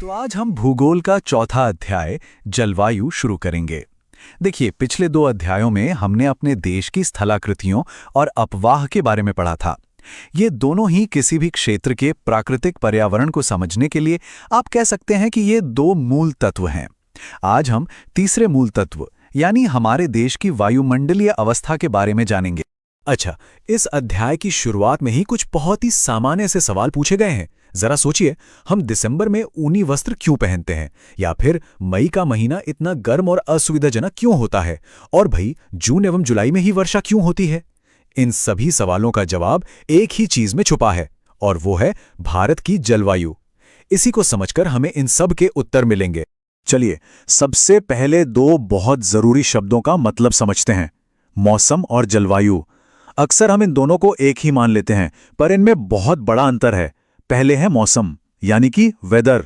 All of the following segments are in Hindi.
तो आज हम भूगोल का चौथा अध्याय जलवायु शुरू करेंगे। देखिए, पिछले 2 अध्यायों में हमने अपने देश की स्थलाकृतियों और अपवाह के बारे में पढ़ा था। ये दोनों ही किसी भी क्षेत्र के प्राकृतिक पर्यावरण को समझने के लिए आप कह सकते हैं कि ये 2 मूल तत्व हैं। आज हम तीसरे मूल तत्व यानी हमारे देश की वायुमंडलीय अवस्था के बारे में जानेंगे। अच्छा, इस अध्याय की शुरुआत में ही कुछ बहुत ही सामान्य से सवाल पूछे गए हैं। जरा सोचिए, हम दिसंबर में ऊनी वस्त्र क्यों पहनते हैं, या फिर मई का महीना इतना गर्म और असुविधाजनक क्यों होता है, और भाई जून एवं जुलाई में ही वर्षा क्यों होती है। इन सभी सवालों का जवाब एक ही चीज में छुपा है, और वो है भारत की जलवायु। इसी को समझकर हमें इन सब के उत्तर मिलेंगे। चलिए, सबसे पहले 2 बहुत जरूरी शब्दों का मतलब समझते हैं, मौसम और जलवायु। अक्सर हम इन दोनों को एक ही मान लेते हैं, पर इनमें बहुत बड़ा अंतर है। पहले है मौसम, यानी कि वेदर।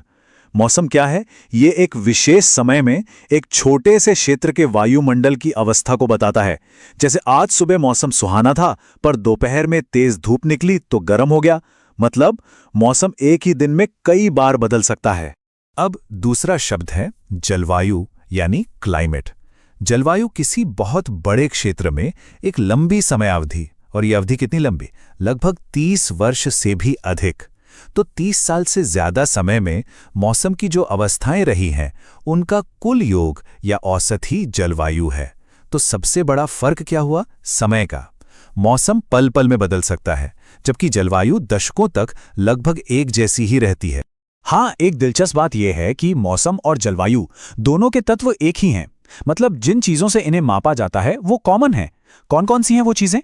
मौसम क्या है? ये एक विशेष समय में एक छोटे से क्षेत्र के वायुमंडल की अवस्था को बताता है। जैसे आज सुबह मौसम सुहाना था, पर दोपहर में तेज धूप निकली तो गर्म हो गया। मतलब मौसम एक ही दिन में कई बार बदल सकता है। अब दूसरा शब्द है जलवायु, यानी क्लाइमेट। जलवायु किसी बहुत बड़े क्षेत्र में एक लंबी समय अवधि, और ये अवधि कितनी लंबी? लगभग 30 वर्ष से भी अधिक। तो 30 साल से ज्यादा समय में मौसम की जो अवस्थाएं रही हैं, उनका कुल योग या औसत ही जलवायु है। तो सबसे बड़ा फर्क क्या हुआ? समय का। मौसम पल पल में बदल सकता है, जबकि जलवायु दशकों तक लगभग एक जैसी ही रहती है। हाँ, एक दिलचस्प बात यह है कि मौसम और जलवायु दोनों के तत्व एक ही हैं। मतलब जिन चीजों से इन्हें मापा जाता है वो कॉमन है। कौन कौन सी हैं वो चीजें?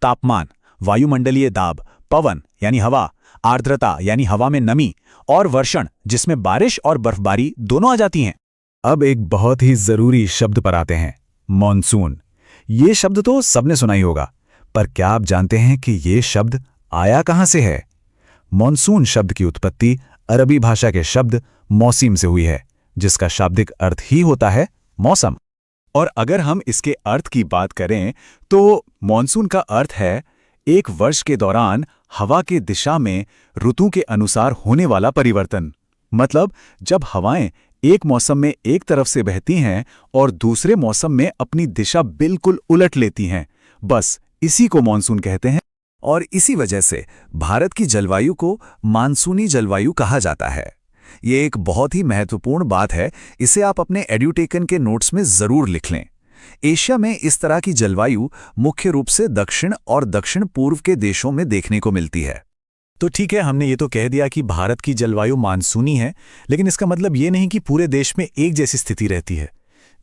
तापमान, वायुमंडलीय दाब, पवन यानी हवा, आर्द्रता यानी हवा में नमी, और वर्षण जिसमें बारिश और बर्फबारी दोनों आ जाती हैं। अब एक बहुत ही जरूरी शब्द पर आते हैं, मॉनसून। ये शब्द तो सबने सुना ही होगा, पर क्या आप जानते हैं कि ये शब्द आया कहां से है? मॉनसून शब्द की उत्पत्ति अरबी भाषा के शब्द मौसिम से हुई है, जिसका शाब्दिक अर्थ ही होता है मौसम। और अगर हम इसके अर्थ की बात करें तो मॉनसून का अर्थ है एक वर्ष के दौरान हवा के दिशा में ऋतु के अनुसार होने वाला परिवर्तन। मतलब जब हवाएं एक मौसम में एक तरफ से बहती हैं और दूसरे मौसम में अपनी दिशा बिल्कुल उलट लेती हैं, बस इसी को मॉनसून कहते हैं। और इसी वजह से भारत की जलवायु को मानसूनी जलवायु कहा जाता है। ये एक बहुत ही महत्वपूर्ण बात है, इसे आप अपने एड्यूटेकन के नोट्स में जरूर लिख लें। एशिया में इस तरह की जलवायु मुख्य रूप से दक्षिण और दक्षिण पूर्व के देशों में देखने को मिलती है। तो ठीक है, हमने ये तो कह दिया कि भारत की जलवायु मानसूनी है, लेकिन इसका मतलब ये नहीं कि पूरे देश में एक जैसी स्थिति रहती है।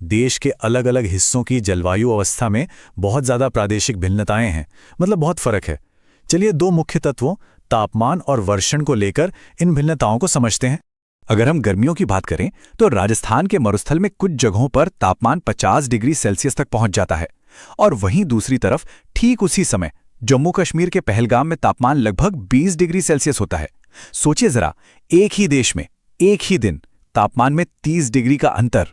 देश के अलग अलग हिस्सों की जलवायु अवस्था में बहुत ज़्यादा प्रादेशिक भिन्नताएं हैं, मतलब बहुत फर्क है। चलिए 2 मुख्य तत्वों तापमान और वर्षण को लेकर इन भिन्नताओं को समझते हैं। अगर हम गर्मियों की बात करें तो राजस्थान के मरुस्थल में कुछ जगहों पर तापमान 50 डिग्री सेल्सियस तक पहुंच जाता है, और वहीं दूसरी तरफ ठीक उसी समय जम्मू कश्मीर के पहलगाम में तापमान लगभग 20 डिग्री सेल्सियस होता है। सोचिए जरा, एक ही देश में एक ही दिन तापमान में 30 डिग्री का अंतर।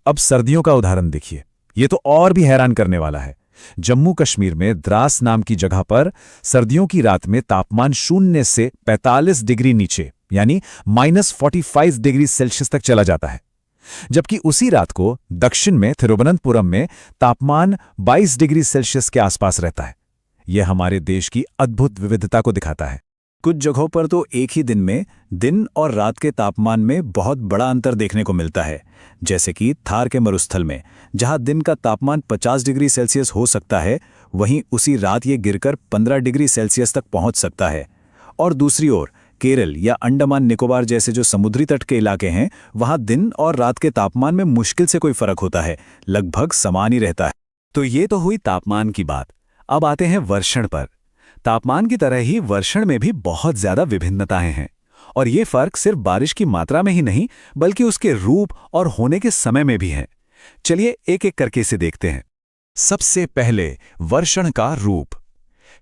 अब सर्दियों का उदाहरण देखिए, ये तो और भी हैरान करने वाला है। जम्मू कश्मीर में द्रास नाम की जगह पर सर्दियों की रात में तापमान 0 से 45 डिग्री नीचे यानी -45 डिग्री सेल्सियस तक चला जाता है, जबकि उसी रात को दक्षिण में थिरुवनंतपुरम में तापमान 22 डिग्री सेल्सियस के आसपास रहता है। यह हमारे देश की अद्भुत विविधता को दिखाता है। कुछ जगहों पर तो एक ही दिन में दिन और रात के तापमान में बहुत बड़ा अंतर देखने को मिलता है, जैसे कि थार के मरुस्थल में, जहां दिन का तापमान 50 डिग्री सेल्सियस हो सकता है, वहीं उसी रात ये गिरकर 15 डिग्री सेल्सियस तक पहुंच सकता है। और दूसरी ओर केरल या अंडमान निकोबार जैसे जो समुद्री तट के इलाके हैं, वहां दिन और रात के तापमान में मुश्किल से कोई फर्क होता है, लगभग समान ही रहता है। तो ये तो हुई तापमान की बात। अब आते हैं वर्षण पर। तापमान की तरह ही वर्षण में भी बहुत ज्यादा विभिन्नताएं हैं, और ये फर्क सिर्फ बारिश की मात्रा में ही नहीं बल्कि उसके रूप और होने के समय में भी है। चलिए एक एक करके इसे देखते हैं। सबसे पहले वर्षण का रूप।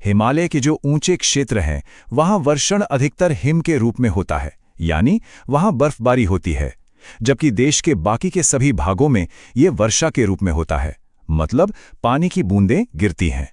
हिमालय के जो ऊंचे क्षेत्र हैं वहां वर्षण अधिकतर हिम के रूप में होता है, यानी वहां बर्फबारी होती है, जबकि देश के बाकी के सभी भागों में ये वर्षा के रूप में होता है, मतलब पानी की बूंदें गिरती हैं।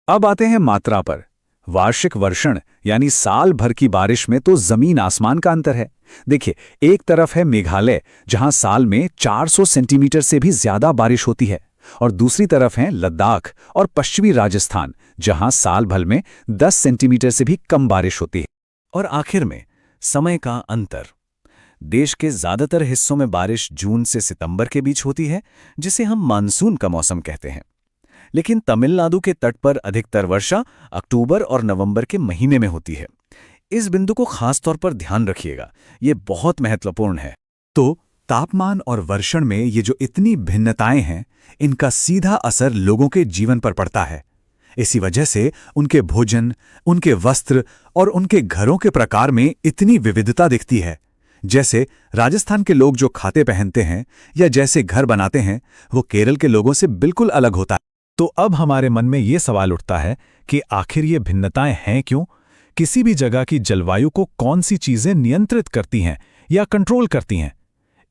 अब आते हैं मात्रा पर। वार्षिक वर्षण यानी साल भर की बारिश में तो जमीन आसमान का अंतर है। देखिए, एक तरफ है मेघालय जहां साल में 400 सेंटीमीटर से भी ज्यादा बारिश होती है, और दूसरी तरफ है लद्दाख और पश्चिमी राजस्थान जहां साल भर में 10 सेंटीमीटर से भी कम बारिश होती है। और आखिर में समय का अंतर। देश के ज्यादातर हिस्सों में बारिश जून से सितंबर के बीच होती है, जिसे हम मानसून का मौसम कहते हैं। लेकिन तमिलनाडु के तट पर अधिकतर वर्षा अक्टूबर और नवंबर के महीने में होती है। इस बिंदु को खास तौर पर ध्यान रखिएगा, ये बहुत महत्वपूर्ण है। तो तापमान और वर्षण में ये जो इतनी भिन्नताएं हैं, इनका सीधा असर लोगों के जीवन पर पड़ता है। इसी वजह से उनके भोजन, उनके वस्त्र और उनके घरों के प्रकार में इतनी विविधता दिखती है। जैसे राजस्थान के लोग जो खाते पहनते हैं या जैसे घर बनाते हैं, वो केरल के लोगों से बिल्कुल अलग होता है। तो अब हमारे मन में ये सवाल उठता है कि आखिर ये भिन्नताएं हैं क्यों? किसी भी जगह की जलवायु को कौन सी चीजें नियंत्रित करती हैं या कंट्रोल करती हैं?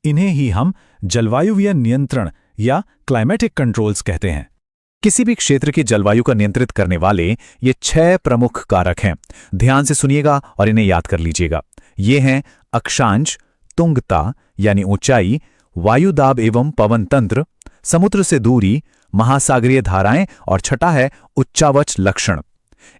इन्हें ही हम जलवायुवीय नियंत्रण या क्लाइमेटिक कंट्रोल्स कहते हैं। किसी भी क्षेत्र की जलवायु को नियंत्रित करने वाले ये 6 प्रमुख कारक हैं। ध्यान से सुनिएगा और इन्हें याद कर लीजिएगा। ये हैं अक्षांश, तुंगता यानी ऊंचाई, वायुदाब एवं पवन तंत्र, समुद्र से दूरी, महासागरीय धाराएं और छठा है उच्चावच लक्षण।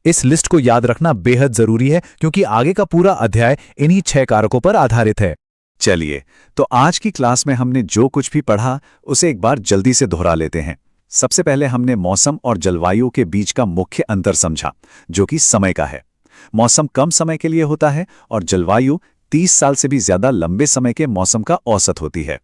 इस लिस्ट को याद रखना बेहद जरूरी है क्योंकि आगे का पूरा अध्याय इन्हीं 6 कारकों पर आधारित है। चलिए, तो आज की क्लास में हमने जो कुछ भी पढ़ा उसे एक बार जल्दी से दोहरा लेते हैं। सबसे पहले हमने मौसम और जलवायु के बीच का मुख्य अंतर समझा, जो कि समय का है। मौसम कम समय के लिए होता है और जलवायु 30 साल से भी ज्यादा लंबे समय के मौसम का औसत होती है।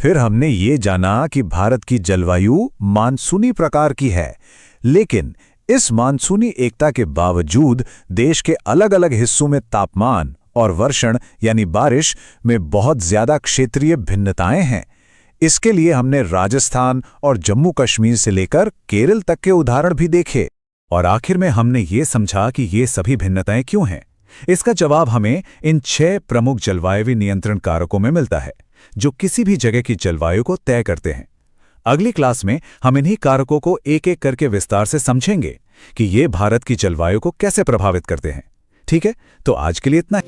फिर हमने ये जाना कि भारत की जलवायु मानसूनी प्रकार की है, लेकिन इस मानसूनी एकता के बावजूद देश के अलग-अलग हिस्सों में तापमान और वर्षण यानी बारिश में बहुत ज्यादा क्षेत्रीय भिन्नताएं हैं। इसके लिए हमने राजस्थान और जम्मू कश्मीर से लेकर केरल तक के उदाहरण भी देखे। और आखिर में हमने ये समझा कि ये सभी भिन्नताएं क्यों हैं। इसका जवाब हमें इन 6 प्रमुख जलवायुवी नियंत्रण कारकों में मिलता है, जो किसी भी जगह की जलवायु को तय करते हैं। अगली क्लास में हम इन्हीं कारकों को एक-एक करके विस्तार से समझेंगे कि ये भारत की जलवायु को कैसे प्रभावित करते हैं। ठीक है, तो आज के लिए इतना ही।